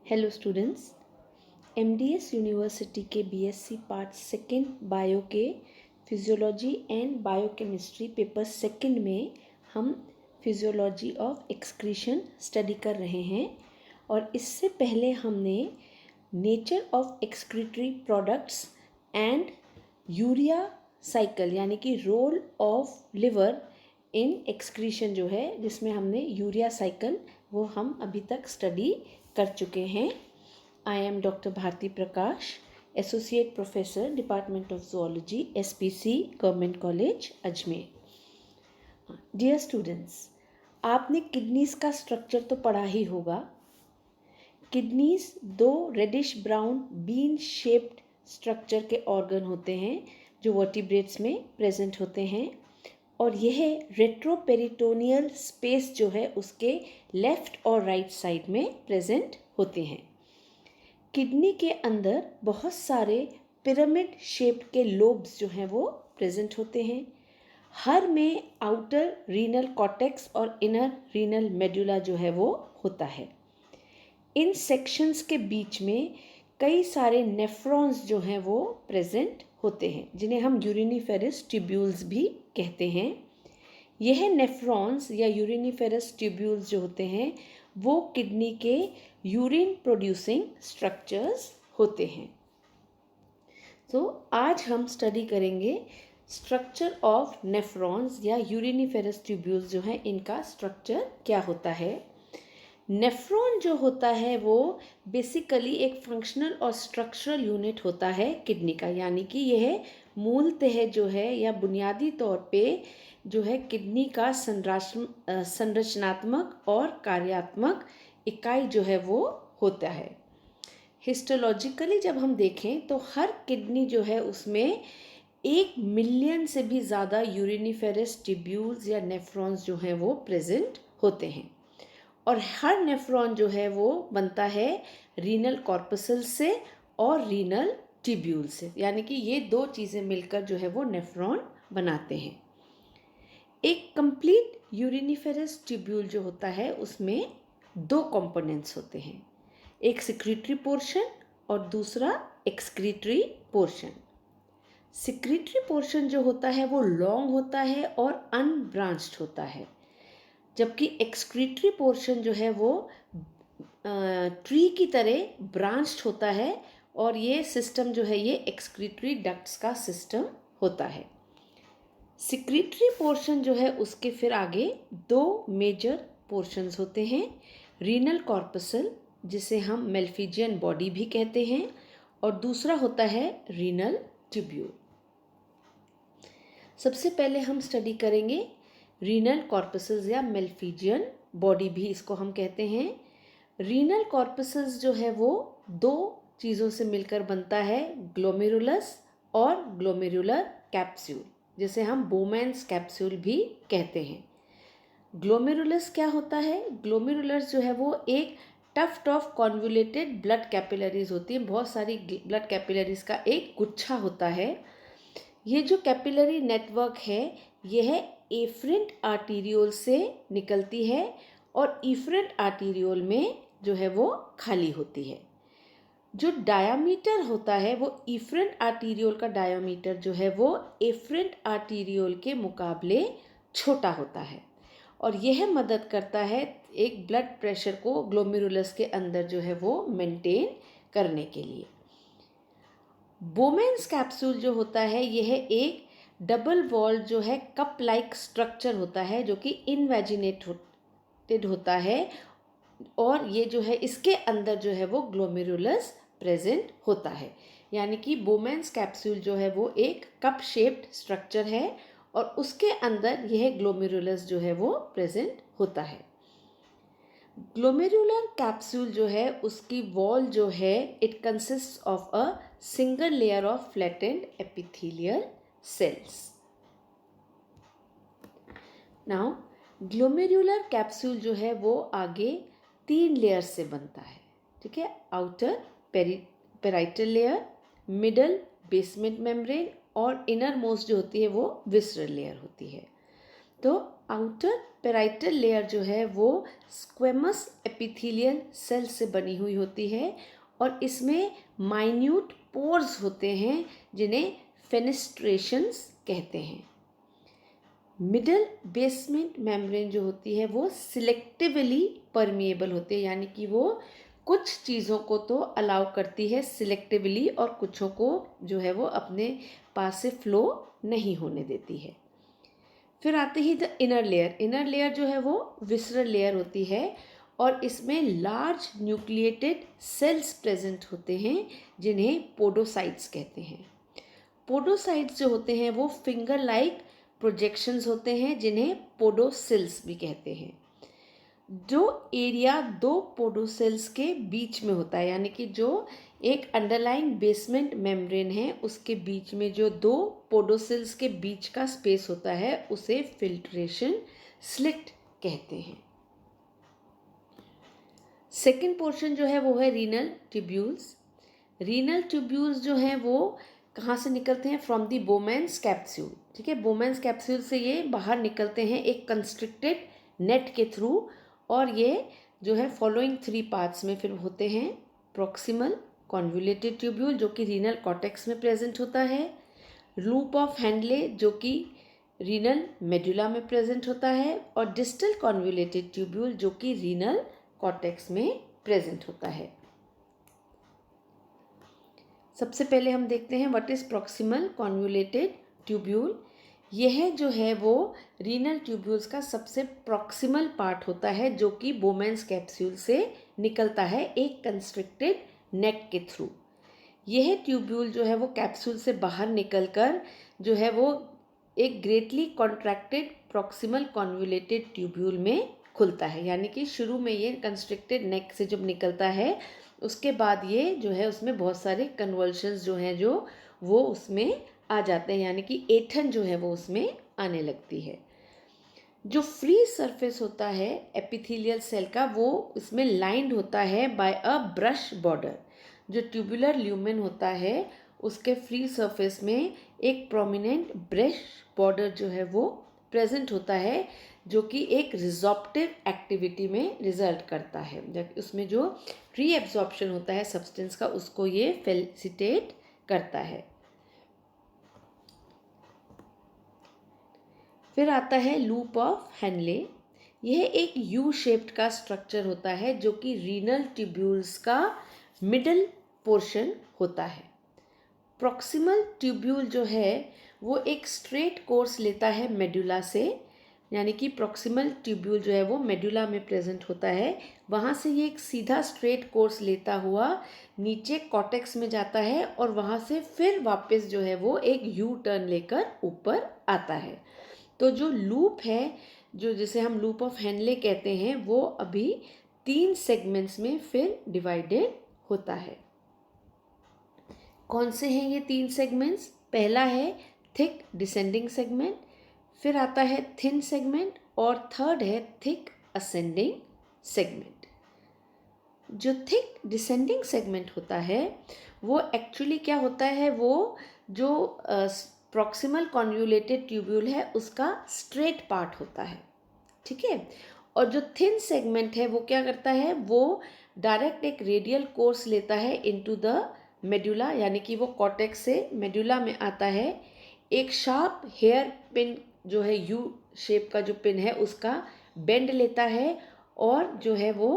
Hello students, MDS university के BSc part second bio के physiology and biochemistry paper second में हम physiology of excretion study कर रहे हैं। और इससे पहले हमने nature of excretory products and urea cycle यानी कि role of liver in excretion जो है, जिसमें हमने यूरिया साइकिल वो हम अभी तक स्टडी कर चुके हैं। I am doctor Bharti Prakash, associate professor department of zoology, SPC government college Ajmer. Dear students, आपने किडनीज का स्ट्रक्चर तो पढ़ा ही होगा। किडनीज दो reddish brown bean shaped structure के ऑर्गन होते हैं जो वर्टिब्रेट्स में प्रेजेंट होते हैं, और यह रेट्रोपेरिटोनियल स्पेस जो है उसके लेफ्ट और राइट साइड में प्रेजेंट होते हैं। किडनी के अंदर बहुत सारे पिरामिड शेप्ड के लोब्स जो हैं वो प्रेजेंट होते हैं। हर में आउटर रीनल कॉर्टेक्स और इनर रीनल मेडुला जो है वो होता है। इन सेक्शंस के बीच में कई सारे नेफ्रॉन्स जो हैं वो प्रेजेंट होते हैं, जिन्हें हम यूरिनिफेरस ट्यूब्यूल्स भी कहते हैं। यह नेफ्रॉन्स या यूरिनिफेरस ट्यूब्यूल्स जो होते हैं वो किडनी के यूरिन प्रोड्यूसिंग स्ट्रक्चर्स होते हैं। तो आज हम स्टडी करेंगे स्ट्रक्चर ऑफ नेफ्रॉन्स या यूरिनिफेरस ट्यूब्यूल्स जो हैं, इनका स्ट्रक्चर क्या होता है। नेफ्रॉन जो होता है वो बेसिकली एक फंक्शनल और स्ट्रक्चरल यूनिट होता है किडनी का, यानी कि यह मूलतः जो है या बुनियादी तौर पे जो है किडनी का संरचनात्मक और कार्यात्मक इकाई जो है वो होता है। हिस्टोलॉजिकली जब हम देखें तो हर किडनी जो है उसमें 1 मिलियन से भी ज़्यादा यूरिनिफेरस ट्यूब्यूल्स या नेफ्रॉन्स जो हैं वो प्रेजेंट होते हैं, और हर नेफ्रॉन जो है वो बनता है रीनल कॉर्पसल से और रीनल ट्यूब्यूल से, यानी कि ये दो चीज़ें मिलकर जो है वो नेफ्रॉन बनाते हैं। एक कंप्लीट यूरिनिफेरस ट्यूब्यूल जो होता है उसमें 2 कंपोनेंट्स होते हैं, एक सिक्रीटरी पोर्शन और दूसरा एक्सक्रीटरी पोर्शन। सिक्रीटरी पोर्शन जो होता है वो लॉन्ग होता है और अनब्रांच्ड होता है, जबकि एक्सक्रीटरी पोर्शन जो है वो ट्री की तरह ब्रांच्ड होता है, और ये सिस्टम जो है ये एक्सक्रीटरी डक्ट्स का सिस्टम होता है। सिक्रीटरी पोर्शन जो है उसके फिर आगे 2 मेजर पोर्शंस होते हैं, रीनल कॉर्पसल जिसे हम मेल्फिजियन बॉडी भी कहते हैं, और दूसरा होता है रीनल ट्यूब्यूल। सबसे पहले हम स्टडी करेंगे रीनल कॉर्पसल्स या मेल्फिजियन बॉडी भी इसको हम कहते हैं। रीनल कॉर्पसल्स जो है वो 2 चीज़ों से मिलकर बनता है, ग्लोमेरुलस और ग्लोमेरुलर कैप्सूल, जिसे हम बोमेन्स कैप्सूल भी कहते हैं। ग्लोमेरुलस क्या होता है? ग्लोमेरुलस जो है वो एक tuft of convoluted blood capillaries होती है, बहुत सारी ब्लड कैपिलरीज का एक गुच्छा होता है। ये जो कैपिलरी नेटवर्क है यह एफरेंट आर्टीरियोल से निकलती है, और इफरेंट आर्टीरियोल में जो है वो खाली होती है। जो डायामीटर होता है वो इफरेंट आर्टीरियोल का डायामीटर जो है वो एफरेंट आर्टीरियोल के मुकाबले छोटा होता है, और यह मदद करता है एक ब्लड प्रेशर को ग्लोमेरुलस के अंदर जो है वो मेंटेन करने के लिए। बोमेन्स कैप्सूल जो होता है यह एक डबल वॉल जो है कप लाइक स्ट्रक्चर होता है, जो कि इनवेजिनेटेड होता है, और ये जो है इसके अंदर जो है वो ग्लोमेरुलस प्रेजेंट होता है, यानी कि बोमेन्स कैप्सूल जो है वो एक कप शेप्ड स्ट्रक्चर है, और उसके अंदर यह ग्लोमेरुलस जो है वो प्रेजेंट होता है। ग्लोमेरुलर कैप्सूल जो है उसकी वॉल जो है it consist of a single layer of flattened epithelial cells. Now glomerular capsule जो है वो आगे 3 लेयर से बनता है, ठीक है। Outer parietal layer, middle basement membrane, और इनर मोस्ट जो होती है वो विसरल लेयर होती है। तो आउटर पेराइटल लेयर जो है वो स्क्वेमस एपिथेलियल सेल से बनी हुई होती है और इसमें माइन्यूट पोर्स होते हैं जिन्हें फेनेस्ट्रेशंस कहते हैं। मिडल बेसमेंट मेम्ब्रेन जो होती है वो सिलेक्टिवली परमिएबल होती है, यानी कि वो कुछ चीज़ों को तो अलाउ करती है सिलेक्टिवली और कुछों को जो है वो अपने पास से फ्लो नहीं होने देती है। फिर आते ही the inner layer. Inner layer जो है वो विसरल लेयर होती है और इसमें लार्ज न्यूक्लिएटेड सेल्स प्रेजेंट होते हैं जिन्हें पोडोसाइट्स कहते हैं। पोडोसाइट्स जो होते हैं वो फिंगर लाइक प्रोजेक्शंस होते हैं जिन्हें पोडोसिल्स भी कहते हैं। जो एरिया दो पोडोसेल्स के बीच में होता है, यानी कि जो एक अंडरलाइंग बेसमेंट मेम्ब्रेन है उसके बीच में जो दो पोडोसेल्स के बीच का स्पेस होता है उसे फिल्ट्रेशन स्लिट कहते हैं। सेकेंड पोर्शन जो है वो है रीनल ट्यूब्यूल्स। रीनल ट्यूब्यूल्स जो हैं वो कहाँ से निकलते हैं? From the Bowman's capsule. ठीक है, बोमेन्स कैप्सूल से ये बाहर निकलते हैं एक कंस्ट्रिक्टेड नेट के थ्रू और ये जो है फॉलोइंग 3 पार्ट्स में फिर होते हैं। प्रॉक्सिमल कॉन्वोल्यूटेड ट्यूब्यूल जो कि रीनल कॉर्टेक्स में प्रेजेंट होता है, लूप ऑफ हैंडले जो कि रीनल मेडुला में प्रेजेंट होता है और डिस्टल कॉन्वोल्यूटेड ट्यूब्यूल जो कि रीनल कॉर्टेक्स में प्रेजेंट होता है। सबसे पहले हम देखते हैं what is proximal convoluted tubule. यह जो है वो रीनल ट्यूब्यूल्स का सबसे प्रॉक्सिमल पार्ट होता है जो कि बोमेन्स कैप्सूल से निकलता है एक कंस्ट्रिक्टेड नेट के थ्रू। यह ट्यूब्यूल जो है वो कैप्सूल से बाहर निकलकर जो है वो एक greatly contracted proximal convoluted tubule में खुलता है, यानी कि शुरू में ये कंस्ट्रिक्टेड नेक से जब निकलता है उसके बाद ये जो है उसमें बहुत सारे कन्वल्शंस जो हैं जो वो उसमें आ जाते हैं, यानी कि ऐंठन जो है वो उसमें आने लगती है। जो फ्री सरफेस होता है एपिथेलियल सेल का वो इसमें लाइंड होता है बाय अ ब्रश बॉर्डर। जो ट्यूबुलर ल्यूमेन होता है उसके फ्री सरफेस में एक प्रोमिनेंट ब्रश बॉर्डर जो है वो प्रेजेंट होता है जो कि एक रिजॉर्प्टिव एक्टिविटी में रिजल्ट करता है। जब उसमें जो रीएब्जॉर्प्शन होता है सब्सटेंस का उसको ये फैसिलिटेट करता है। फिर आता है लूप ऑफ हैंडले। यह एक यू शेप्ड का स्ट्रक्चर होता है जो कि रीनल ट्यूब्यूल्स का मिडल पोर्शन होता है। प्रॉक्सिमल ट्यूब्यूल जो है वो एक स्ट्रेट कोर्स लेता है मेडुला से, यानी कि प्रॉक्सिमल ट्यूब्यूल जो है वो मेडुला में प्रेजेंट होता है, वहाँ से ये एक सीधा स्ट्रेट कोर्स लेता हुआ नीचे कॉर्टेक्स में जाता है और वहाँ से फिर वापस जो है वो एक यू टर्न लेकर ऊपर आता है। तो जो लूप है जो जिसे हम लूप ऑफ हैंडले कहते हैं वो अभी 3 सेगमेंट्स में फिर डिवाइडेड होता है। कौन से हैं ये 3 सेगमेंट्स? पहला है थिक डिसेंडिंग सेगमेंट, फिर आता है थिन सेगमेंट और थर्ड है थिक असेंडिंग सेगमेंट। जो थिक डिसेंडिंग सेगमेंट होता है वो एक्चुअली क्या होता है, वो जो प्रॉक्सिमल कॉन्वोल्यूटेड ट्यूब्यूल है उसका स्ट्रेट पार्ट होता है। ठीक है, और जो थिन सेगमेंट है वो क्या करता है, वो डायरेक्ट एक रेडियल कोर्स लेता है इनटू द मेडुला, यानी कि वो कॉर्टेक्स से मेडुला में आता है। एक शार्प हेयर पिन जो है यू शेप का जो पिन है उसका बेंड लेता है और जो है वो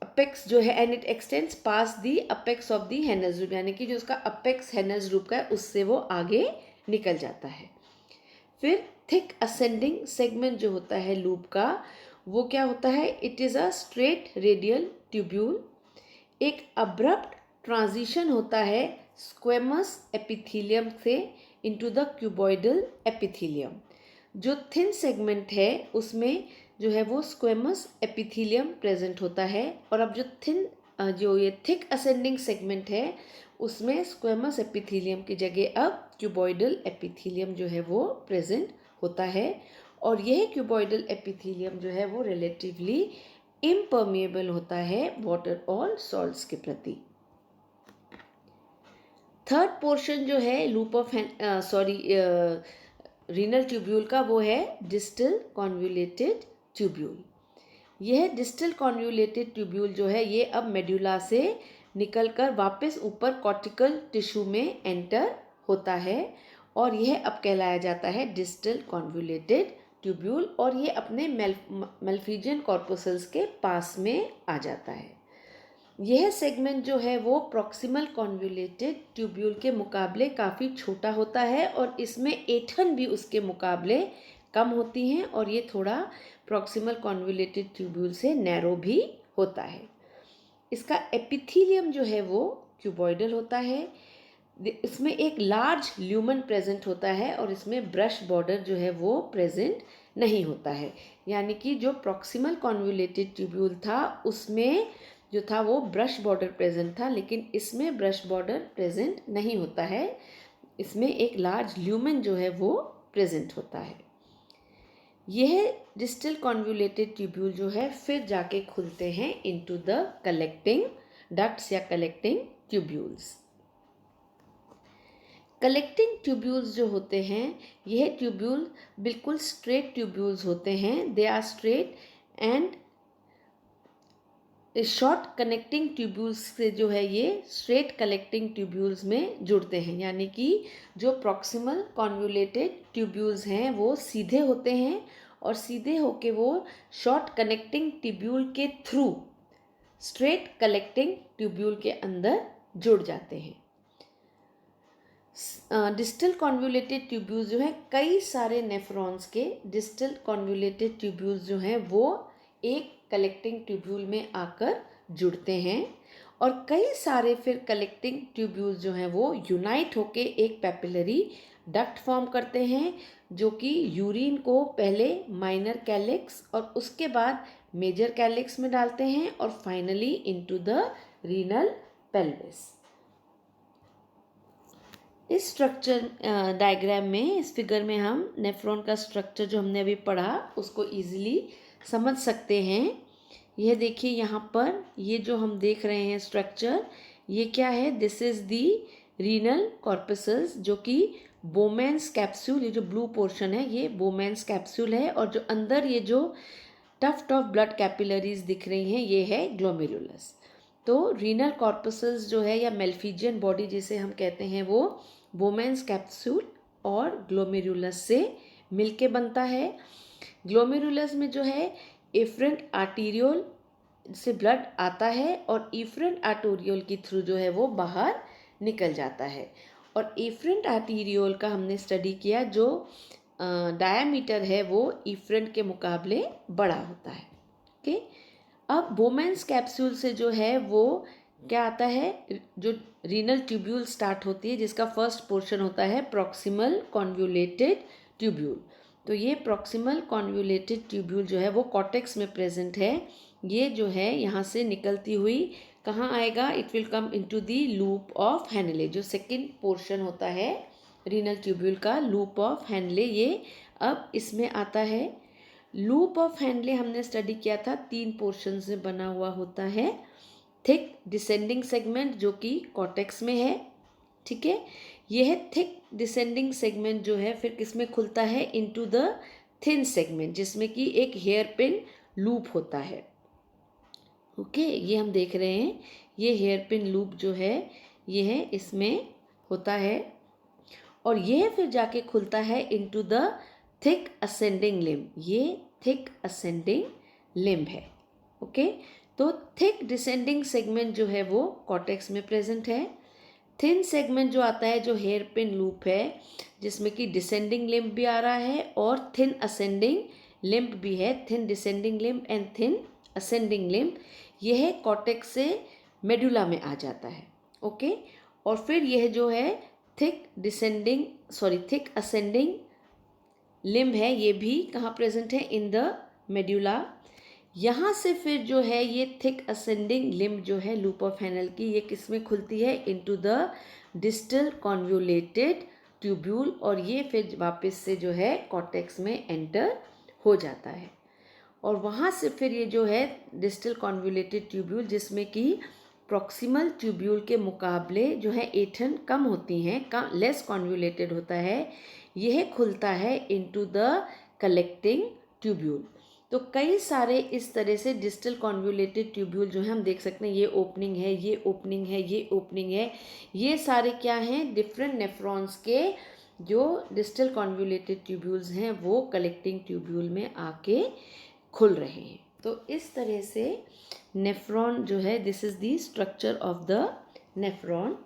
अपेक्स जो है and it extends pass the apex of the heinous loop, यानी कि जो उसका अपेक्स हेनस लूप का है उससे वो आगे निकल जाता है। फिर थिक असेंडिंग सेगमेंट जो होता है लूप का वो क्या होता है, it is a straight radial tubule. एक अब्रप्ट ट्रांजिशन होता है स्क्वेमस एपिथेलियम से इनटू द क्यूबॉइडल एपिथेलियम। जो थिन सेगमेंट है उसमें जो है वो स्क्वेमस एपिथेलियम प्रेजेंट होता है और अब जो ये थिक असेंडिंग सेगमेंट है उसमें स्क्वेमस एपिथेलियम की जगह अब क्यूबॉइडल एपिथेलियम जो है वो प्रेजेंट होता है और यह क्यूबॉइडल एपिथेलियम जो है वो रिलेटिवली इम्पर्मिएबल होता है वाटर और सॉल्ट्स के प्रति। थर्ड पोर्शन जो है लूप ऑफ रीनल ट्यूब्यूल का वो है डिस्टल कॉन्वोल्यूटेड ट्यूब्यूल। यह डिस्टल कॉन्वोल्यूटेड ट्यूब्यूल जो है ये अब मेडुला से निकलकर वापस ऊपर कॉर्टिकल टिश्यू में एंटर होता है और यह अब कहलाया जाता है डिस्टल कॉन्वोल्यूटेड ट्यूब्यूल, और ये अपने मेलफिजियन कॉर्पसल्स के पास में आ जाता है। यह सेगमेंट जो है वो प्रॉक्सिमल कॉन्वोल्यूटेड ट्यूब्यूल के मुकाबले काफ़ी छोटा होता है और इसमें ऐंठन भी उसके मुकाबले कम होती हैं और ये थोड़ा प्रॉक्सिमल कॉन्वोल्यूटेड ट्यूब्यूल से नैरो भी होता है। इसका एपिथेलियम जो है वो क्यूबॉइडल होता है। इसमें एक लार्ज ल्यूमन प्रेजेंट होता है और इसमें ब्रश बॉर्डर जो है वो प्रेजेंट नहीं होता है। यानी कि जो प्रॉक्सिमल कॉन्वोल्यूटेड ट्यूब्यूल था उसमें जो था वो ब्रश बॉर्डर प्रेजेंट था, लेकिन इसमें ब्रश बॉर्डर प्रेजेंट नहीं होता है। इसमें एक लार्ज ल्यूमन जो है वो प्रेजेंट होता है। यह डिस्टल कॉन्वोल्यूटेड ट्यूब्यूल जो है फिर जाके खुलते हैं इनटू द कलेक्टिंग डक्ट्स या कलेक्टिंग ट्यूब्यूल्स। कलेक्टिंग ट्यूब्यूल्स जो होते हैं यह ट्यूब्यूल बिल्कुल स्ट्रेट ट्यूब्यूल्स होते हैं। They are straight and short connecting tubules से जो है ये स्ट्रेट कलेक्टिंग ट्यूब्यूल्स में जुड़ते हैं। यानी कि जो प्रॉक्सिमल कॉन्वोल्यूटेड ट्यूब्यूल्स हैं वो सीधे होते हैं और सीधे होके वो शॉर्ट कनेक्टिंग ट्यूब्यूल के थ्रू स्ट्रेट कलेक्टिंग ट्यूब्यूल के अंदर जुड़ जाते हैं। डिस्टल कॉन्वोल्यूटेड ट्यूब्यूल्स जो हैं कई सारे नेफ्रॉन्स के डिस्टल कॉन्वोल्यूटेड ट्यूब्यूल्स जो हैं वो एक कलेक्टिंग ट्यूब्यूल में आकर जुड़ते हैं और कई सारे फिर कलेक्टिंग ट्यूब्यूल्स जो हैं वो यूनाइट होके एक पैपिलरी डक्ट फॉर्म करते हैं जो कि यूरिन को पहले माइनर कैलिक्स और उसके बाद मेजर कैलिक्स में डालते हैं और finally into the renal pelvis. इस स्ट्रक्चर डायग्राम में, इस फिगर में हम नेफ्रॉन का स्ट्रक्चर जो हमने अभी पढ़ा उसको इजीली समझ सकते हैं। यह देखिए यहाँ पर ये जो हम देख रहे हैं स्ट्रक्चर, ये क्या है? This is the renal corpuscles जो कि बोमेंस कैप्सूल, ये जो ब्लू पोर्शन है ये बोमेंस कैप्सूल है और जो अंदर ये जो टफ्ट ऑफ ब्लड कैपिलरीज दिख रही हैं ये है ग्लोमेरुलस। तो रीनल कॉर्पसल्स जो है या मेलफिजियन बॉडी जिसे हम कहते हैं वो बोमेंस कैप्सूल और ग्लोमेरुलस से मिलके बनता है। ग्लोमेरुलस में जो है एफरेंट आर्टीरियोल से ब्लड आता है और एफरेंट आर्टोरियोल के थ्रू जो है वो बाहर निकल जाता है और एफरेंट आर्टीरियोल का हमने स्टडी किया जो डायामीटर है वो एफरेंट के मुकाबले बड़ा होता है। ओके, अब बोमेंस कैप्सूल से जो है वो क्या आता है, जो रीनल ट्यूब्यूल स्टार्ट होती है जिसका फर्स्ट पोर्शन होता है प्रॉक्सिमल कॉन्वोल्यूटेड ट्यूब्यूल। तो ये प्रॉक्सिमल कॉन्वोल्यूटेड ट्यूब्यूल जो है वो कॉर्टेक्स में प्रेजेंट है। ये जो है यहाँ से निकलती हुई कहाँ आएगा? It will come into the loop of Henle, जो सेकंड पोर्शन होता है रीनल ट्यूब्यूल का, लूप ऑफ हेनले, ये अब इसमें आता है। लूप ऑफ हेनले हमने स्टडी किया था 3 पोर्शन से बना हुआ होता है। थिक डिसेंडिंग सेगमेंट जो कि कॉर्टेक्स में है, ठीक है। यह थिक डिसेंडिंग सेगमेंट जो है फिर किस में खुलता है? इनटू द थिन सेगमेंट जिसमें कि एक हेयर पिन लूप होता है। ओके, ये हम देख रहे हैं, ये हेयर पिन लूप जो है ये है इसमें होता है और यह फिर जाके खुलता है into the thick ascending limb. ये थिक असेंडिंग लिम्ब है। ओके, तो थिक डिसेंडिंग सेगमेंट जो है वो कॉर्टेक्स में प्रेजेंट है। थिन सेगमेंट जो आता है जो हेयर पिन लूप है जिसमें कि डिसेंडिंग लिम्ब भी आ रहा है और थिन असेंडिंग लिम्ब भी है। Thin descending limb and thin ascending limb, यह कॉर्टेक्स से मेडुला में आ जाता है। ओके, और फिर यह जो है थिक असेंडिंग लिम्ब है ये भी कहाँ प्रेजेंट है? In the medulla. यहाँ से फिर जो है ये थिक असेंडिंग लिम्ब जो है लूप ऑफ हेनल की, ये किस में खुलती है? Into the distal convoluted tubule और ये फिर वापस से जो है कॉर्टेक्स में एंटर हो जाता है और वहाँ से फिर ये जो है डिस्टल कॉन्वोल्यूटेड ट्यूब्यूल जिसमें कि प्रॉक्सिमल ट्यूब्यूल के मुकाबले जो है ऐंठन कम होती हैं, कम लेस कॉन्वोल्यूटेड होता है, यह खुलता है इनटू द कलेक्टिंग ट्यूब्यूल। तो कई सारे इस तरह से डिस्टल कॉन्वोल्यूटेड ट्यूब्यूल जो है हम देख सकते हैं, ये ओपनिंग है, ये ओपनिंग है, ये ओपनिंग है, ये सारे क्या हैं, डिफरेंट नेफ्रॉन्स के जो डिस्टल कॉन्वोल्यूटेड ट्यूब्यूल्स हैं वो कलेक्टिंग ट्यूब्यूल में आके खुल रहे हैं। तो इस तरह से नेफ्रॉन जो है, this is the structure of the nephron.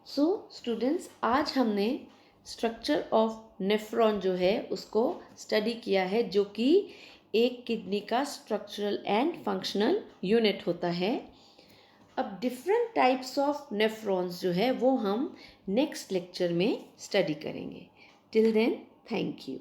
So students, आज हमने स्ट्रक्चर ऑफ नेफ्रॉन जो है उसको स्टडी किया है, जो कि एक किडनी का स्ट्रक्चरल एंड फंक्शनल यूनिट होता है। अब डिफरेंट टाइप्स ऑफ नेफ्रॉन्स जो है वो हम नेक्स्ट लेक्चर में स्टडी करेंगे। Till then, thank you.